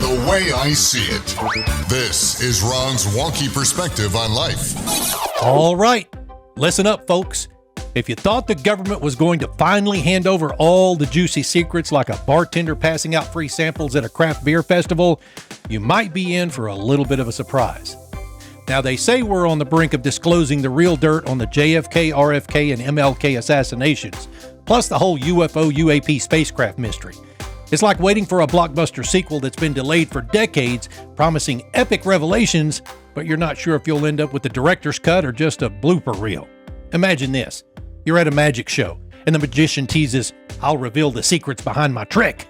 The way I see it. This is Ron's wonky perspective on life. All right, listen up, folks. If you thought the government was going to finally hand over all the juicy secrets like a bartender passing out free samples at a craft beer festival, you might be in for a little bit of a surprise. Now, they say we're on the brink of disclosing the real dirt on the JFK, RFK, and MLK assassinations, plus the whole UFO UAP spacecraft mystery. It's like waiting for a blockbuster sequel that's been delayed for decades, promising epic revelations, but you're not sure if you'll end up with the director's cut or just a blooper reel. Imagine this. You're at a magic show, and the magician teases, "I'll reveal the secrets behind my trick."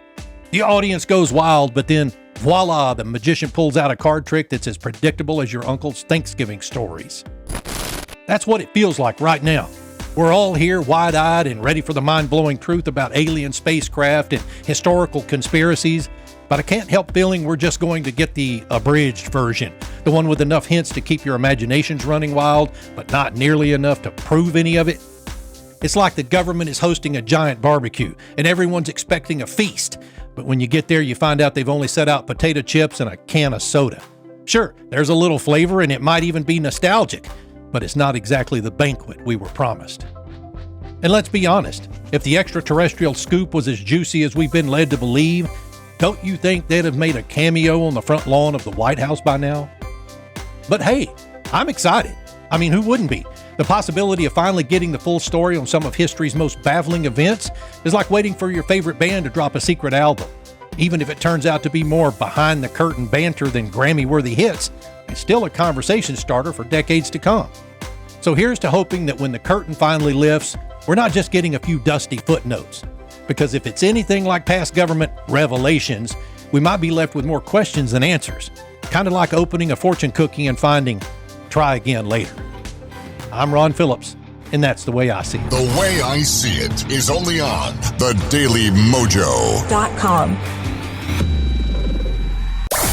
The audience goes wild, but then, voila, the magician pulls out a card trick that's as predictable as your uncle's Thanksgiving stories. That's what it feels like right now. We're all here wide-eyed and ready for the mind-blowing truth about alien spacecraft and historical conspiracies, but I can't help feeling we're just going to get the abridged version, the one with enough hints to keep your imaginations running wild, but not nearly enough to prove any of it. It's like the government is hosting a giant barbecue, and everyone's expecting a feast, but when you get there, you find out they've only set out potato chips and a can of soda. Sure, there's a little flavor, and it might even be nostalgic, but it's not exactly the banquet we were promised. And let's be honest, if the extraterrestrial scoop was as juicy as we've been led to believe, don't you think they'd have made a cameo on the front lawn of the White House by now? But hey, I'm excited. I mean, who wouldn't be? The possibility of finally getting the full story on some of history's most baffling events is like waiting for your favorite band to drop a secret album. Even if it turns out to be more behind-the-curtain banter than Grammy-worthy hits, it's still a conversation starter for decades to come. So here's to hoping that when the curtain finally lifts, we're not just getting a few dusty footnotes. Because if it's anything like past government revelations, we might be left with more questions than answers. Kind of like opening a fortune cookie and finding, try again later. I'm Ron Phillips, and that's The Way I See It. The Way I See It is only on The Daily Mojo.com.